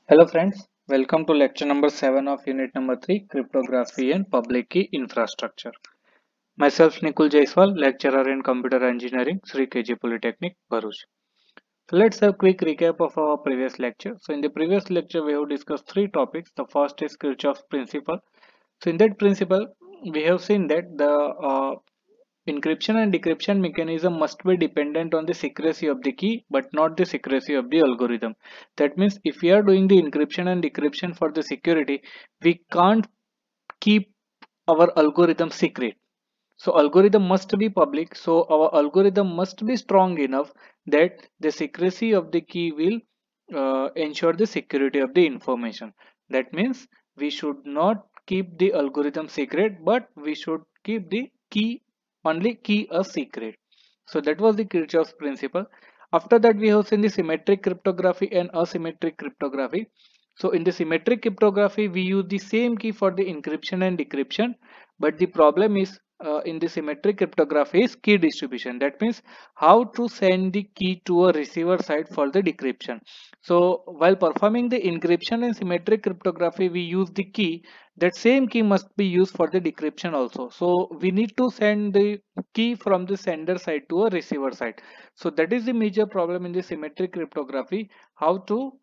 Hello friends, welcome to lecture number 7 of unit number 3 Cryptography and Public Key Infrastructure. Myself Nikul Jaiswal, lecturer in Computer Engineering, Sri KG Polytechnic, Bharuch. So let's have a quick recap of our previous lecture. So in the previous lecture we have discussed three topics. The first is Kirchhoff's principle. So in that principle we have seen that the encryption and decryption mechanism must be dependent on the secrecy of the key but not the secrecy of the algorithm. That means if we are doing the encryption and decryption for the security, we can't keep our algorithm secret. So algorithm must be public. So our algorithm must be strong enough that the secrecy of the key will ensure the security of the information. That means we should not keep the algorithm secret, but we should keep the key only key a secret. So that was the Kirchhoff's principle. After that we have seen the symmetric cryptography and asymmetric cryptography. So in the symmetric cryptography we use the same key for the encryption and decryption, but the problem is in the symmetric cryptography is key distribution. That means how to send the key to a receiver side for the decryption. So while performing the encryption and symmetric cryptography we use the key, that same key must be used for the decryption also. So we need to send the key from the sender side to a receiver side. So that is the major problem in the symmetric cryptography, how to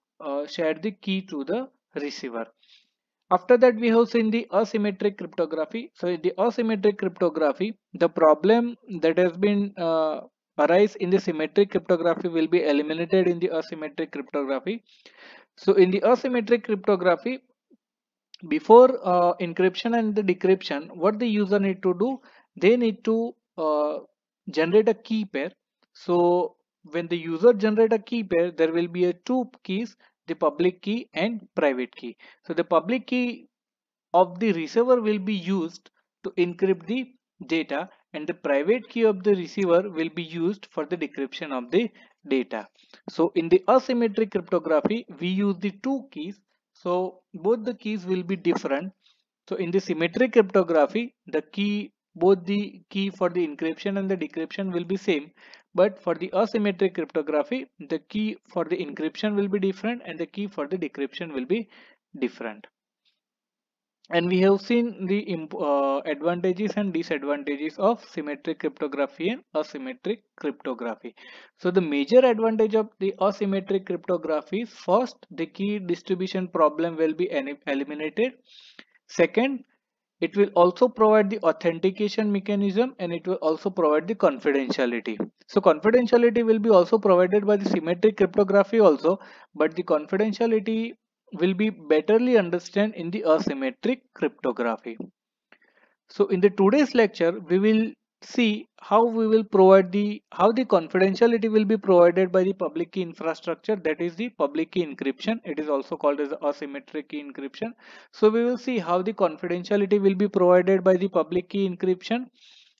share the key to the receiver. After that we have seen the asymmetric cryptography. So in the asymmetric cryptography, the problem that has been arise in the symmetric cryptography will be eliminated in the asymmetric cryptography. So in the asymmetric cryptography, before encryption and the decryption, what the user need to do, they need to generate a key pair. So when the user generate a key pair, there will be a two keys, the public key and private key. So the public key of the receiver will be used to encrypt the data, and the private key of the receiver will be used for the decryption of the data. So in the asymmetric cryptography we use the two keys, so both the keys will be different. So in the symmetric cryptography, the key, both the key for the encryption and the decryption will be same, but for the asymmetric cryptography the key for the encryption will be different and the key for the decryption will be different. And we have seen the advantages and disadvantages of symmetric cryptography and asymmetric cryptography. So the major advantage of the asymmetric cryptography is, first, the key distribution problem will be eliminated. Second, it will also provide the authentication mechanism, and it will also provide the confidentiality. So confidentiality will be also provided by the symmetric cryptography also, but the confidentiality will be betterly understood in the asymmetric cryptography. So in the today's lecture we will see how we will provide the how the confidentiality will be provided by the public key infrastructure, that is the public key encryption. It is also called as asymmetric key encryption. So we will see how the confidentiality will be provided by the public key encryption,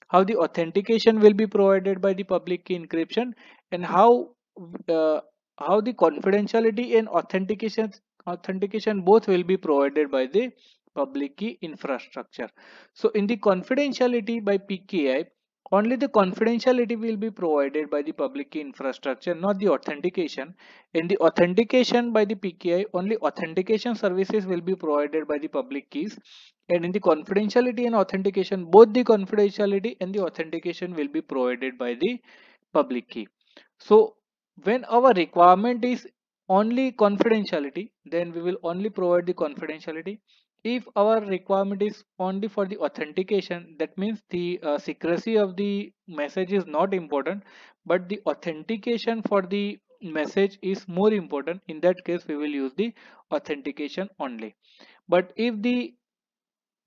how the authentication will be provided by the public key encryption, and uh, how the confidentiality and authentication both will be provided by the public key infrastructure. So in the confidentiality by PKI, only the confidentiality will be provided by the public key infrastructure, not the authentication. In the authentication by the PKI, only authentication services will be provided by the public keys. And in the confidentiality and authentication, both the confidentiality and the authentication will be provided by the public key. So when our requirement is only confidentiality, then we will only provide the confidentiality. If our requirement is only for the authentication, that means the secrecy of the message is not important, but the authentication for the message is more important. In that case we will use the authentication only. But if the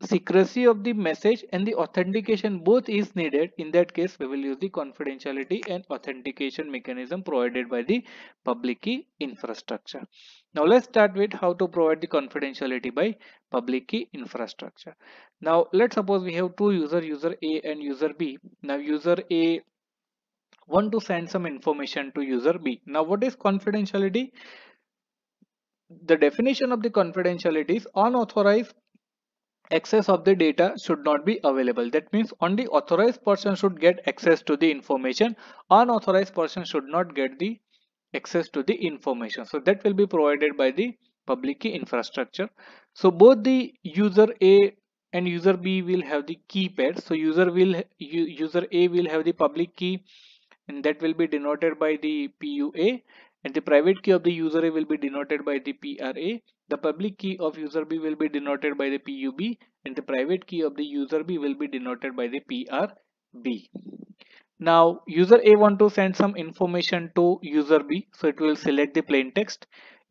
secrecy of the message and the authentication both is needed, in that case we will use the confidentiality and authentication mechanism provided by the public key infrastructure. Now let's start with how to provide the confidentiality by public key infrastructure. Now let's suppose we have two users, user A and user B. Now user A want to send some information to user B. Now what is confidentiality? The definition of the confidentiality is unauthorized access of the data should not be available. That means only authorized person should get access to the information. Unauthorized person should not get the access to the information. So that will be provided by the public key infrastructure. So both the user A and user B will have the key pairs. So user A will have the public key, and that will be denoted by the PUA, and the private key of the user A will be denoted by the PRA. The public key of user B will be denoted by the PUB, and the private key of the user B will be denoted by the PRB. Now user A want to send some information to user B, so it will select the plain text.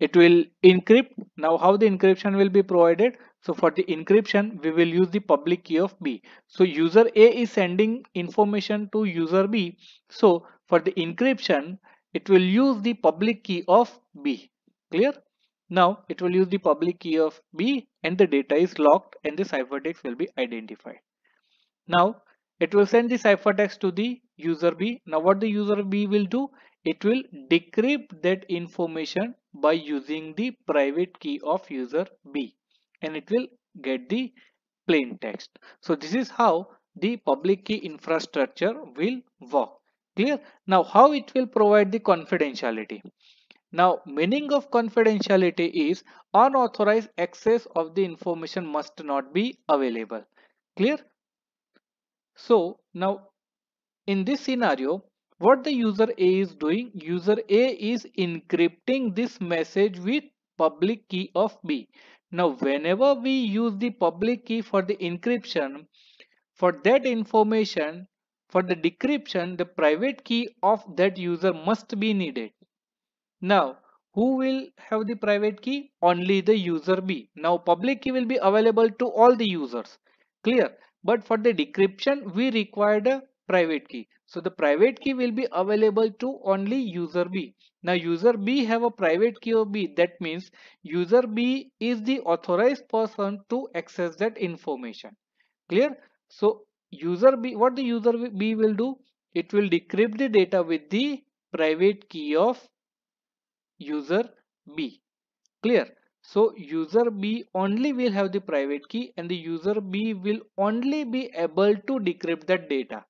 It will encrypt. Now how the encryption will be provided? So for the encryption we will use the public key of B. So user A is sending information to user B. So for the encryption it will use the public key of B. Clear? Now it will use the public key of B and the data is locked and the ciphertext will be identified. Now it will send the ciphertext to the user B. Now what the user B will do? It will decrypt that information by using the private key of user B, and it will get the plain text. So this is how the public key infrastructure will work. Clear? Now how it will provide the confidentiality? Now meaning of confidentiality is unauthorized access of the information must not be available. Clear? So now in this scenario, what the user A is doing, user A is encrypting this message with public key of B. Now whenever we use the public key for the encryption, for that information, for the decryption, the private key of that user must be needed. Now who will have the private key? Only the user B. Now public key will be available to all the users. Clear? But for the decryption we required a private key. So the private key will be available to only user B. Now user B have a private key of B. That means user B is the authorized person to access that information. Clear? So user B, what the user B will do? It will decrypt the data with the private key of user B. Clear? So user B only will have the private key and the user B will only be able to decrypt that data.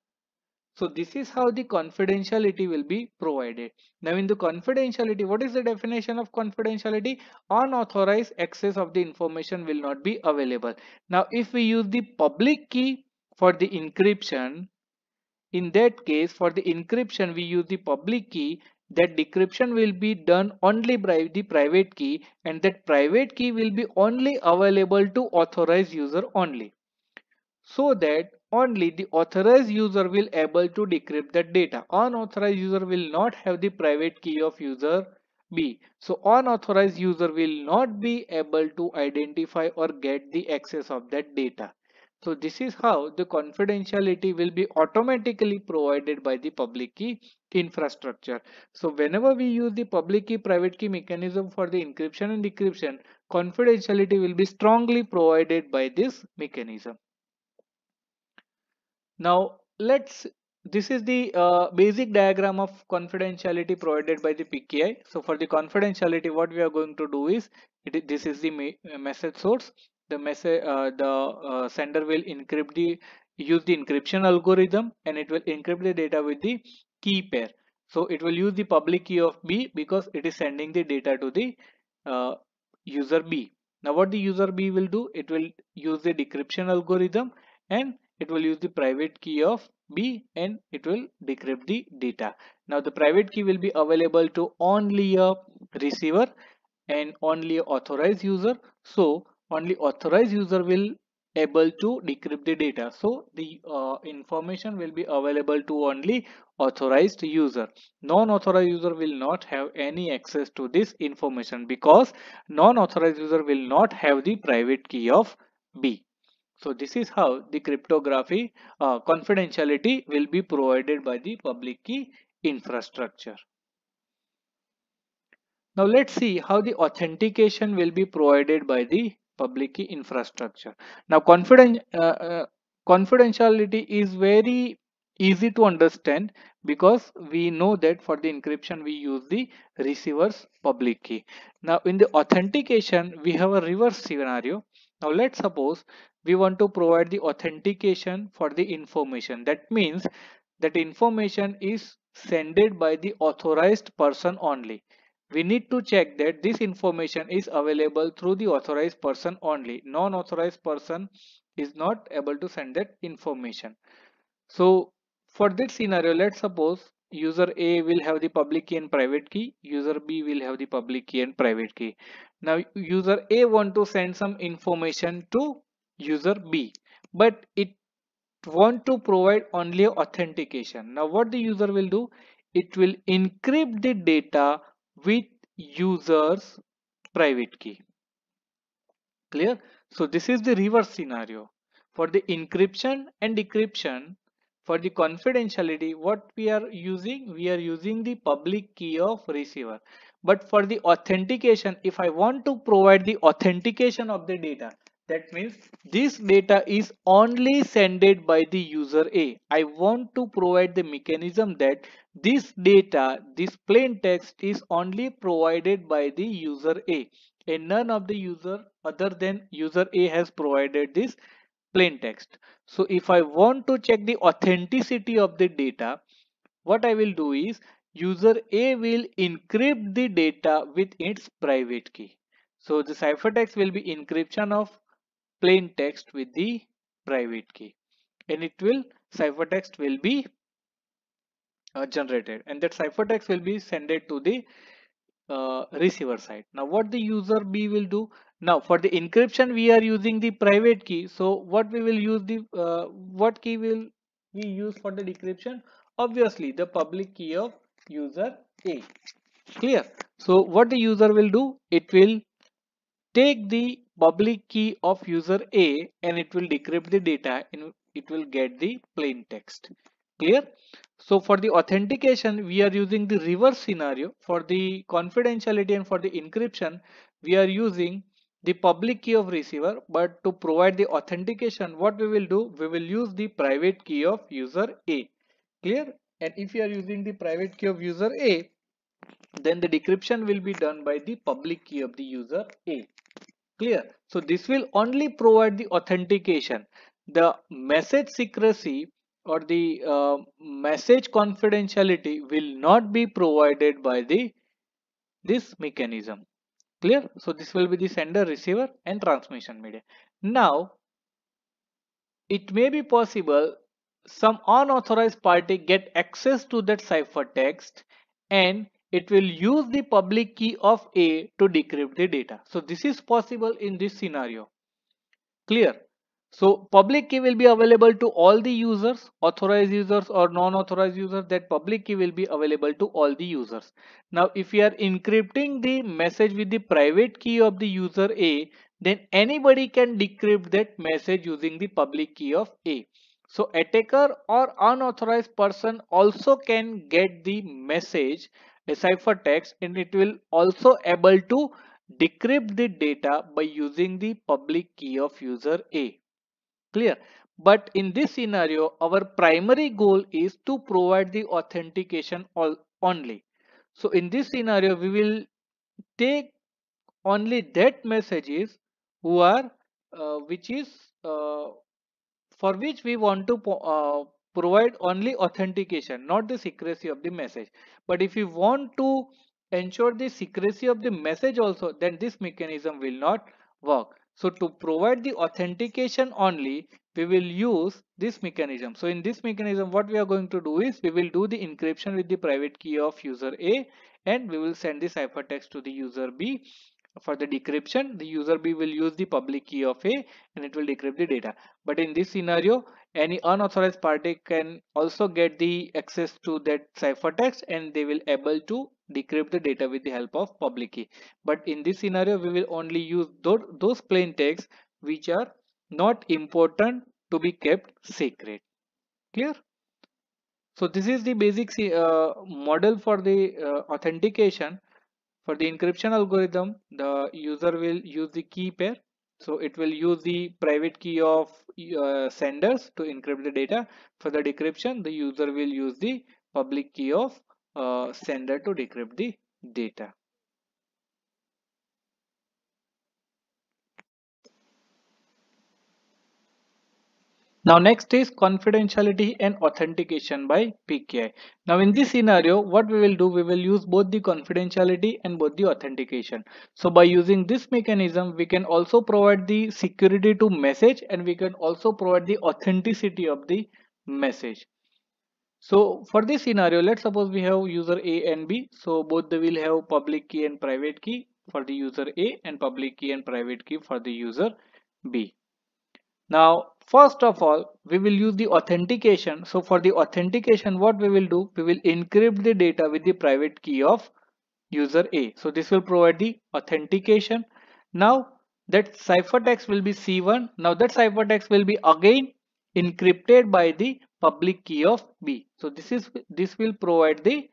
So this is how the confidentiality will be provided. Now in the confidentiality, what is the definition of confidentiality? Unauthorized access of the information will not be available. Now if we use the public key for the encryption, in that case for the encryption we use the public key, that decryption will be done only by the private key, and that private key will be only available to authorized user only, so that only the authorized user will able to decrypt that data. Unauthorized user will not have the private key of user B. So unauthorized user will not be able to identify or get the access of that data. So this is how the confidentiality will be automatically provided by the public key infrastructure. So whenever we use the public key private key mechanism for the encryption and decryption, confidentiality will be strongly provided by this mechanism. Now this is the basic diagram of confidentiality provided by the PKI. So for the confidentiality, what we are going to do is, this is the message source. The sender will use the encryption algorithm, and it will encrypt the data with the key pair. So it will use the public key of B because it is sending the data to the uh, user B. Now what the user B will do, it will use the decryption algorithm, and it will use the private key of B, and it will decrypt the data. Now the private key will be available to only a receiver and only a authorized user. So only authorized user will able to decrypt the data. So the information will be available to only authorized user. Non-authorized user will not have any access to this information because non-authorized user will not have the private key of B. So this is how the cryptography confidentiality will be provided by the public key infrastructure. Now let's see how the authentication will be provided by the public key infrastructure. Now confidentiality is very easy to understand because we know that for the encryption we use the receiver's public key. Now in the authentication we have a reverse scenario. Now let's suppose we want to provide the authentication for the information. That means that information is sended by the authorized person only. we need to check that this information is available through the authorized person only. Non-authorized person is not able to send that information. So for this scenario, let's suppose user A will have the public key and private key, user B will have the public key and private key. Now user A want to send some information to user B, but it want to provide only authentication. Now what the user will do, it will encrypt the data with user's private key. Clear? So this is the reverse scenario. For the encryption and decryption, for the confidentiality, what we are using? We are using the public key of receiver. But for the authentication, if I want to provide the authentication of the data, that means this data is only sended by the user A. I want to provide the mechanism that this data, this plain text is only provided by the user A, and none of the user other than user A has provided this plain text. So if I want to check the authenticity of the data, what I will do is user A will encrypt the data with its private key. So the ciphertext will be encryption of plain text with the private key, and it will ciphertext will be generated, and that ciphertext will be sent to the receiver side. Now what the user B will do, now for the encryption we are using the private key. So what we will use the what key will we use for the decryption? Obviously the public key of user A. Clear? So what the user will do, it will take the public key of user A and it will decrypt the data and it will get the plain text. Clear? So for the authentication, we are using the reverse scenario. For the confidentiality and for the encryption, we are using the public key of receiver, but to provide the authentication, what we will do, we will use the private key of user A. Clear? And if you are using the private key of user A, then the decryption will be done by the public key of the user A. Clear? So this will only provide the authentication. The message secrecy or the message confidentiality will not be provided by the this mechanism. Clear? So this will be the sender, receiver and transmission media. Now it may be possible some unauthorized party get access to that ciphertext and it will use the public key of A to decrypt the data. So this is possible in this scenario. Clear? So public key will be available to all the users, authorized users or non-authorized users. That public key will be available to all the users. Now if we are encrypting the message with the private key of the user A, then anybody can decrypt that message using the public key of A. So attacker or unauthorized person also can get the message, a ciphertext, and it will also able to decrypt the data by using the public key of user A. Clear? But in this scenario, our primary goal is to provide the authentication only. So in this scenario, we will take only that messages who are which is uh, for which we want to provide only authentication, not the secrecy of the message. But if you want to ensure the secrecy of the message also, then this mechanism will not work. So to provide the authentication only, we will use this mechanism. So in this mechanism, what we are going to do is we will do the encryption with the private key of user A and we will send the ciphertext to the user B. For the decryption, the user B will use the public key of A and it will decrypt the data. But in this scenario, any unauthorized party can also get the access to that ciphertext and they will able to decrypt the data with the help of public key. But in this scenario, we will only use those plain texts which are not important to be kept secret. Clear? So this is the basic model for the authentication. For the encryption algorithm, the user will use the key pair. So it will use the private key of senders to encrypt the data. For the decryption, the user will use the public key of sender to decrypt the data. Now next is confidentiality and authentication by PKI. Now in this scenario, what we will do, we will use both the confidentiality and both the authentication. So by using this mechanism, we can also provide the security to message, and we can also provide the authenticity of the message. So for this scenario, let's suppose we have user A and B. So both they will have public key and private key for the user A, and public key and private key for the user B. Now, first of all, we will use the authentication. So for the authentication, what we will do, we will encrypt the data with the private key of user A. So this will provide the authentication. Now that ciphertext will be C1. Now that ciphertext will be again encrypted by the public key of B. So this will provide the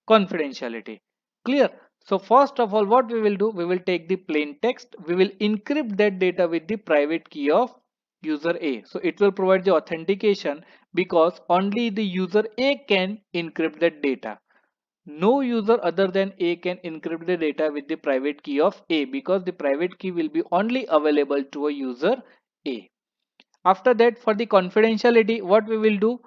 confidentiality. Clear? So first of all, what we will do, we will take the plain text, we will encrypt that data with the private key of user A. So it will provide the authentication because only the user A can encrypt that data. No user other than A can encrypt the data with the private key of A, because the private key will be only available to a user A. After that, for the confidentiality, what we will do,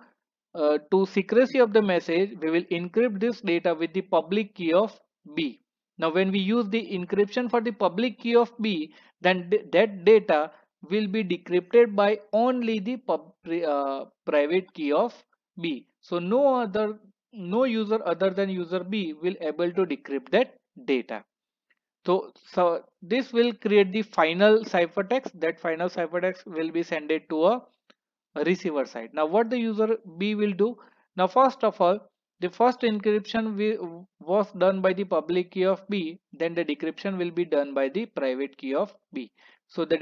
to secrecy of the message, we will encrypt this data with the public key of B. Now when we use the encryption for the public key of B, then that data will be decrypted by only the private key of B. So no user other than user B will able to decrypt that data. So this will create the final ciphertext. That final ciphertext will be sent to a receiver side. Now what the user B will do, now first of all, the first encryption was done by the public key of B, then the decryption will be done by the private key of B. So the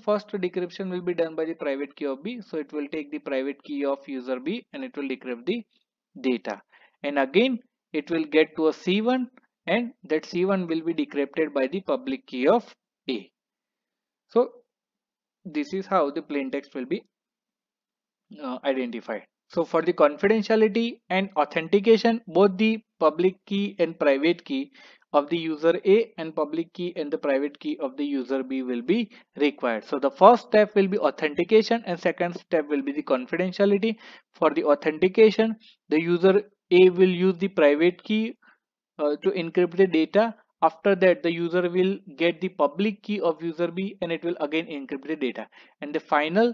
first decryption will be done by the private key of B. So it will take the private key of user B and it will decrypt the data, and again it will get to a C1, and that C1 will be decrypted by the public key of A. So this is how the plain text will be identified. So for the confidentiality and authentication, both the public key and private key of the user A and public key and the private key of the user B will be required. So the first step will be authentication and second step will be the confidentiality. For the authentication, the user A will use the private key to encrypt the data. After that, the user will get the public key of user B and it will again encrypt the data, and the final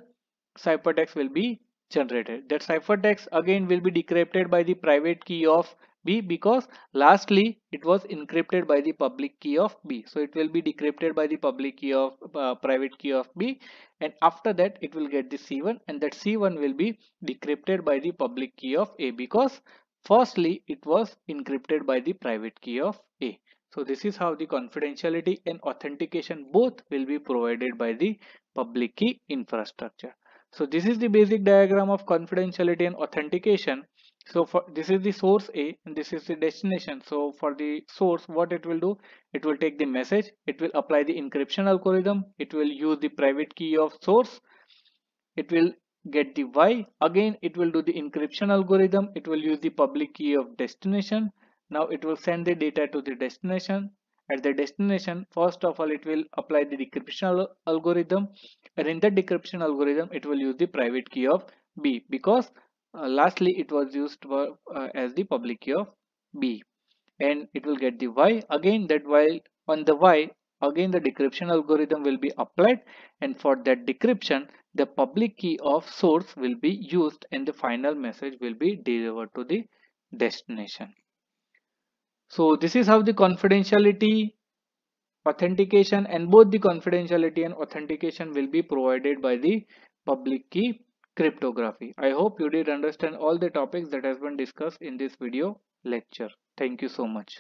ciphertext will be generated. That ciphertext again will be decrypted by the private key of B, because lastly it was encrypted by the public key of B. So it will be decrypted by the public key of private key of B, and after that it will get the C1, and that C1 will be decrypted by the public key of A, because firstly it was encrypted by the private key of A. So this is how the confidentiality and authentication both will be provided by the public key infrastructure. So this is the basic diagram of confidentiality and authentication. So for this is the source A and this is the destination. So for the source, what it will do, it will take the message, it will apply the encryption algorithm, it will use the private key of source, it will get the Y, again it will do the encryption algorithm, it will use the public key of destination. Now it will send the data to the destination. At the destination, first of all it will apply the decryption algorithm, and in the decryption algorithm it will use the private key of B, because lastly it was used for, as the public key of B, and it will get the Y. Again that while on the Y, again the decryption algorithm will be applied, and for that decryption the public key of source will be used and the final message will be delivered to the destination. So this is how the confidentiality, authentication, and both the confidentiality and authentication will be provided by the public key cryptography. I hope you did understand all the topics that has been discussed in this video lecture. Thank you so much.